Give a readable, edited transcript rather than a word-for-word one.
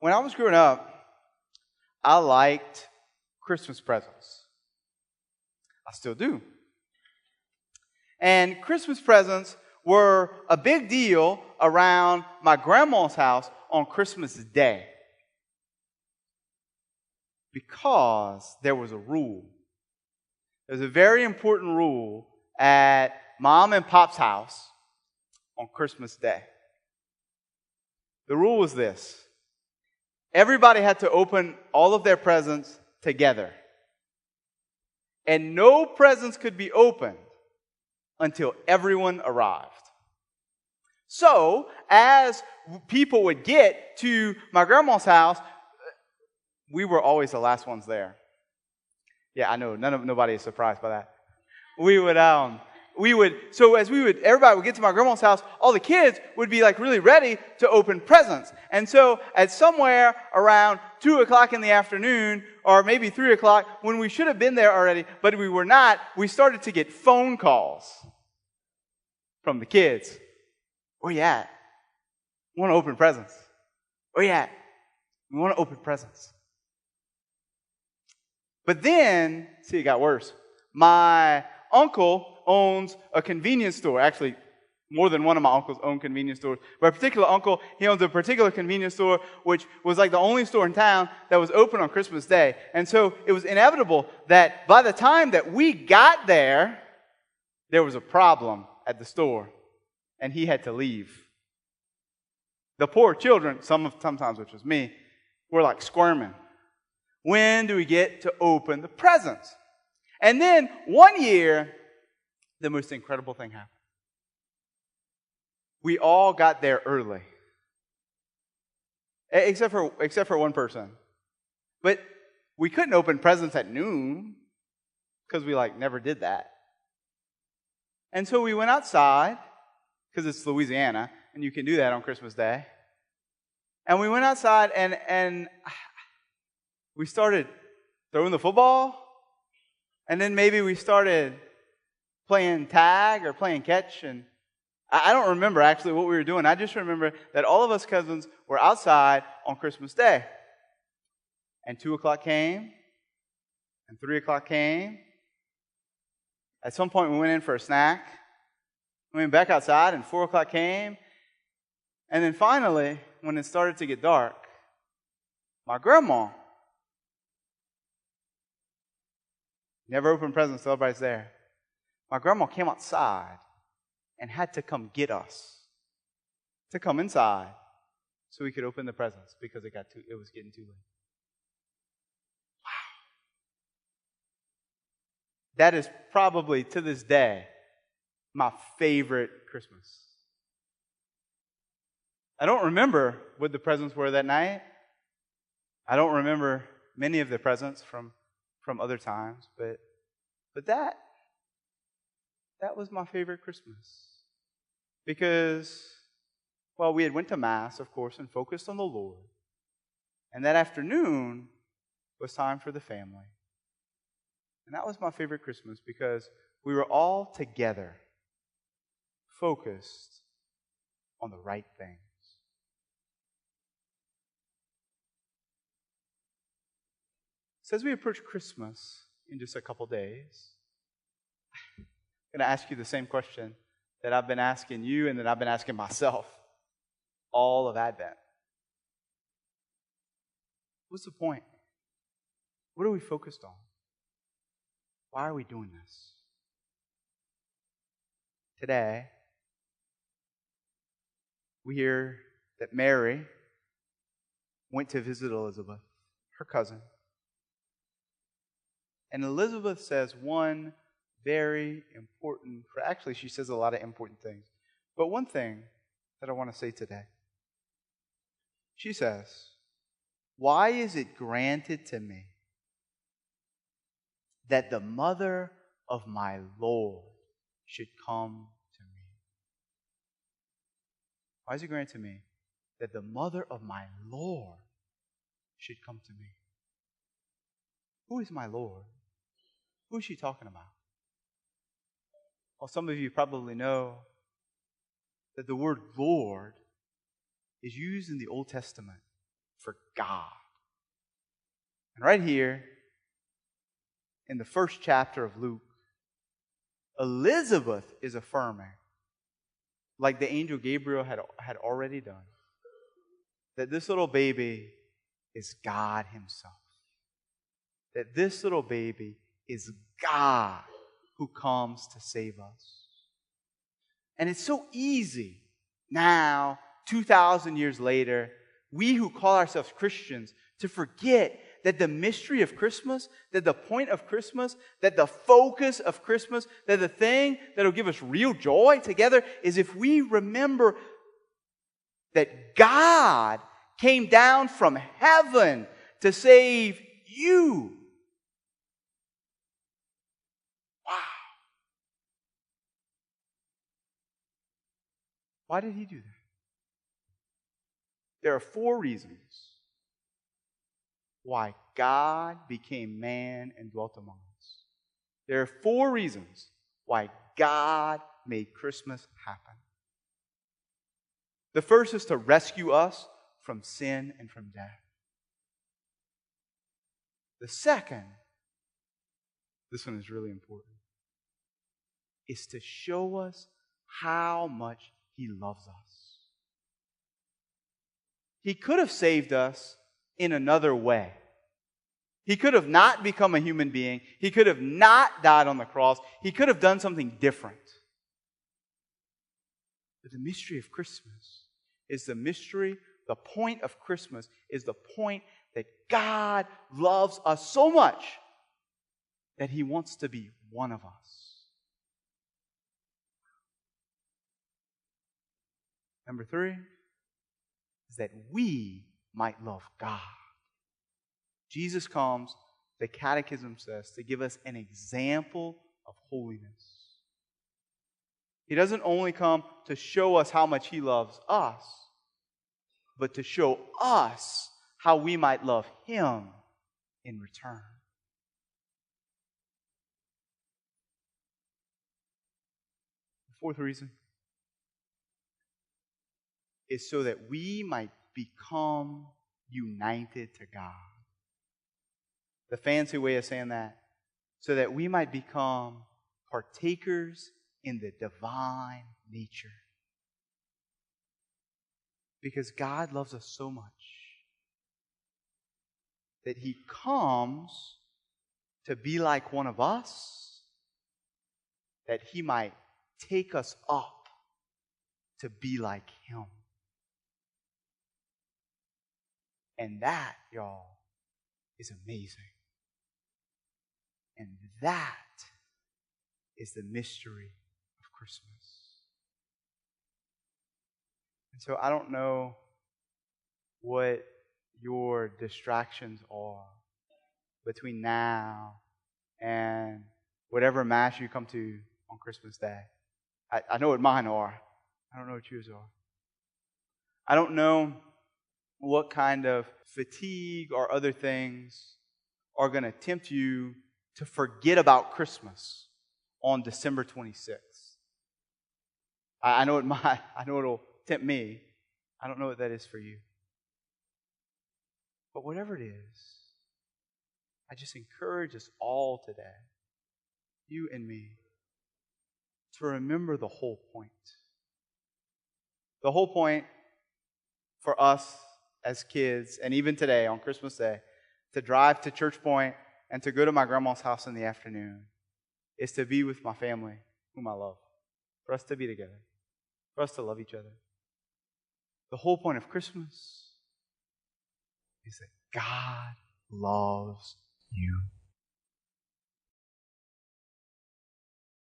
When I was growing up, I liked Christmas presents. I still do. And Christmas presents were a big deal around my grandma's house on Christmas Day. Because there was a rule. There's a very important rule at Mom and Pop's house on Christmas Day. The rule was this. Everybody had to open all of their presents together. And no presents could be opened until everyone arrived. So, as people would get to my grandma's house, we were always the last ones there. Yeah, I know. Nobody is surprised by that. Everybody would get to my grandma's house, all the kids would be like really ready to open presents. And so at somewhere around 2 o'clock in the afternoon, or maybe 3 o'clock, when we should have been there already, but we were not, we started to get phone calls from the kids. Where you at? We want to open presents. Where you at? We want to open presents. But then, see, it got worse. My uncle owns a convenience store. Actually, more than one of my uncles own convenience stores. But a particular uncle, he owns a particular convenience store, which was like the only store in town that was open on Christmas Day. And so it was inevitable that by the time that we got there, there was a problem at the store. And he had to leave. The poor children, sometimes which was me, were like squirming. When do we get to open the presents? And then one year, the most incredible thing happened. We all got there early. Except for one person. But we couldn't open presents at noon because we never did that. And so we went outside because it's Louisiana and you can do that on Christmas Day. And we went outside and we started throwing the football. And then maybe we started playing tag or playing catch. And I don't remember actually what we were doing. I just remember that all of us cousins were outside on Christmas Day. And 2 o'clock came. And 3 o'clock came. At some point we went in for a snack. We went back outside and 4 o'clock came. And then finally, when it started to get dark, my grandma never opened presents till everybody's there. My grandma came outside and had to come get us to come inside so we could open the presents because it was getting too late. Wow. That is probably to this day my favorite Christmas. I don't remember what the presents were that night. I don't remember many of the presents from other times, but that was my favorite Christmas. Because, well, we had went to Mass, of course, and focused on the Lord. And that afternoon was time for the family. And that was my favorite Christmas because we were all together, focused on the right things. So as we approach Christmas in just a couple days, I'm going to ask you the same question that I've been asking you and that I've been asking myself all of Advent. What's the point? What are we focused on? Why are we doing this? Today, we hear that Mary went to visit Elizabeth, her cousin. And Elizabeth says one very important, actually she says a lot of important things. But one thing that I want to say today. She says, "Why is it granted to me that the mother of my Lord should come to me?" Why is it granted to me that the mother of my Lord should come to me? Who is my Lord? Who is she talking about? Well, some of you probably know that the word Lord is used in the Old Testament for God. And right here, in the first chapter of Luke, Elizabeth is affirming, like the angel Gabriel had already done, that this little baby is God Himself. That this little baby is God who comes to save us. And it's so easy now, 2,000 years later, we who call ourselves Christians, to forget that the mystery of Christmas, that the point of Christmas, that the focus of Christmas, that the thing that will give us real joy together is if we remember that God came down from heaven to save you. Wow. Why did He do that? There are 4 reasons why God became man and dwelt among us. There are 4 reasons why God made Christmas happen. The first is to rescue us from sin and from death. The second, this one is really important, is to show us how much He loves us. He could have saved us in another way. He could have not become a human being. He could have not died on the cross. He could have done something different. But the mystery of Christmas is the point of Christmas is the point that God loves us so much that He wants to be one of us. Number 3 is that we might love God. Jesus comes, the Catechism says, to give us an example of holiness. He doesn't only come to show us how much He loves us, but to show us how we might love Him in return. The 4th reason is so that we might become united to God. The fancy way of saying that, so that we might become partakers in the divine nature. Because God loves us so much that He comes to be like one of us, that He might take us up to be like Him. And that, y'all, is amazing. And that is the mystery of Christmas. And so I don't know what your distractions are between now and whatever Mass you come to on Christmas Day. I know what mine are. I don't know what yours are. I don't know what kind of fatigue or other things are going to tempt you to forget about Christmas on December 26th. I know it'll tempt me. I don't know what that is for you. But whatever it is, I just encourage us all today, you and me, to remember the whole point. The whole point for us as kids, and even today on Christmas Day, to drive to Church Point and to go to my grandma's house in the afternoon, is to be with my family, whom I love. For us to be together. For us to love each other. The whole point of Christmas is that God loves you.